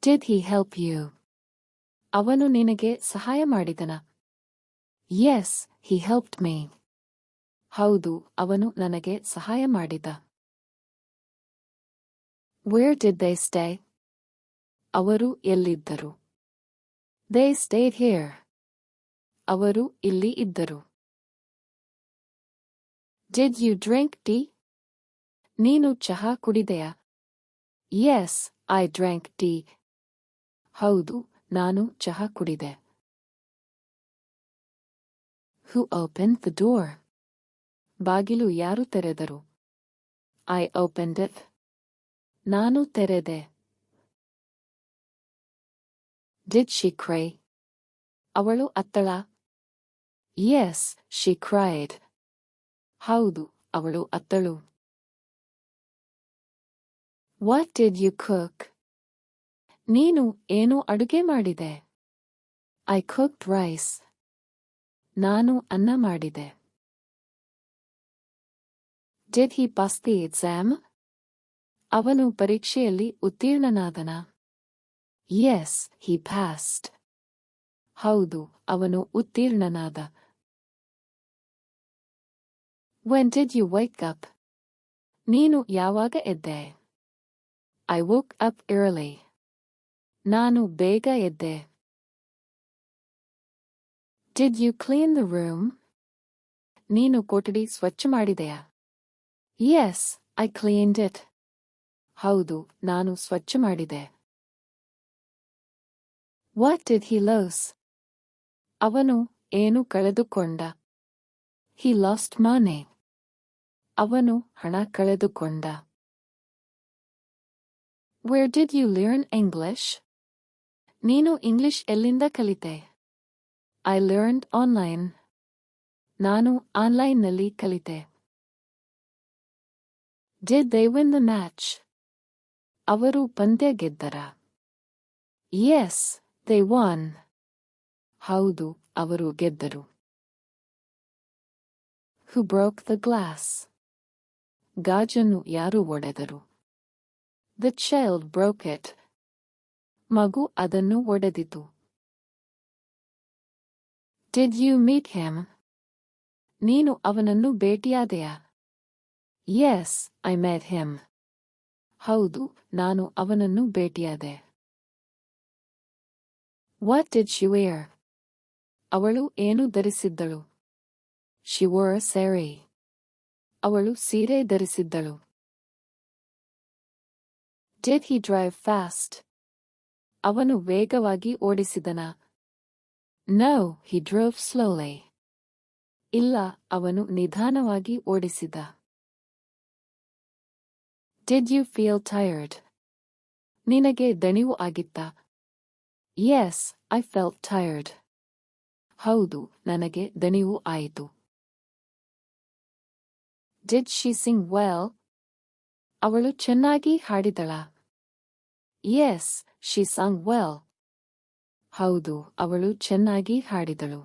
Did he help you? ಅವನು ನಿನಗೆ ಸಹಾಯ ಮಾಡಿದನ? Yes, he helped me. ಹೌದು, ಅವನು ನನಗೆ ಸಹಾಯ ಮಾಡಿದ. Where did they stay? ಅವರು ಎಲ್ಲಿದ್ದರು? They stayed here. ಅವರು ಇಲ್ಲಿ ಇದ್ದರು. Did you drink tea? ನೀನು ಚಹಾ ಕುಡಿದೆಯಾ? Yes, I drank tea. ಹೌದು, ನಾನು ಚಹಾ ಕುಡಿದೆ. Who opened the door? ಬಾಗಿಲು ಯಾರು ತೆರೆದರು? I opened it. ನಾನು ತೆರೆದೆ. Did she cry? ಅವಳು ಅತ್ತಳ? Yes, she cried. ಹೌದು, ಅವಳು ಅತ್ತಳು. What did you cook? ನೀನು ಏನು ಅಡುಗೆ ಮಾಡಿದೆ? I cooked rice. ನಾನು ಅನ್ನ ಮಾಡಿದೆ. Did he pass the exam? ಅವನು ಪರೀಕ್ಷೆಯಲ್ಲಿ ಉತ್ತೀರ್ಣನಾದನ? Yes, he passed. ಹೌದು, ಅವನು ಉತ್ತೀರ್ಣನಾದ. When did you wake up? ನೀನು ಯಾವಾಗ ಎದ್ದೆ? I woke up early. ನಾನು ಬೇಗ ಎದ್ದೆ. Did you clean the room? ನೀನು ಕೊಠಡಿ ಸ್ವಚ್ಛ ಮಾಡಿದೆಯಾ? Yes, I cleaned it. ಹೌದು, ನಾನು ಸ್ವಚ್ಛ ಮಾಡಿದೆ. What did he lose? ಅವನು ಏನು ಕಳೆದುಕೊಂಡ? He lost money. ಅವನು ಹಣ ಕಳೆದುಕೊಂಡ. Where did you learn English? ನೀನು ಇಂಗ್ಲಿಷ್ ಎಲ್ಲಿಂದ ಕಲಿತೆ? I learned online. ನಾನು ಆನ್ಲೈನ್ನಲ್ಲಿ ಕಲಿತೆ. Did they win the match? ಅವರು ಪಂದ್ಯ ಗೆದ್ದರ? Yes, they won. ಹೌದು, ಅವರು ಗೆದ್ದರು. Who broke the glass? ಗಾಜನ್ನು ಯಾರು ಒಡೆದರು? The child broke it. ಮಗು ಅದನ್ನು ಒಡೆದಿತು. Did you meet him? ನೀನು ಅವನನ್ನು ಭೇಟಿಯಾದೆಯಾ? Yes, I met him. ಹೌದು, ನಾನು ಅವನನ್ನು ಭೇಟಿಯಾದೆ. What did she wear? ಅವಳು ಏನು ಧರಿಸಿದ್ದಳು? She wore a saree. ಅವಳು ಸೀರೆ ಧರಿಸಿದ್ದಳು. Did he drive fast? ಅವನು ವೇಗವಾಗಿ ಓಡಿಸಿದನ? No, he drove slowly. ಇಲ್ಲ, ಅವನು ನಿಧಾನವಾಗಿ ಓಡಿಸಿದ. Did you feel tired? ನಿನಗೆ ದಣಿವು ಆಗಿತ್ತಾ? Yes, I felt tired. ಹೌದು, ನನಗೆ ದಣಿವು ಆಯಿತು. Did she sing well? ಅವಳು ಚೆನ್ನಾಗಿ ಹಾಡಿದಳಾ? Yes, she sang well. ಹೌದು, ಅವಳು ಚೆನ್ನಾಗಿ ಹಾಡಿದಳು.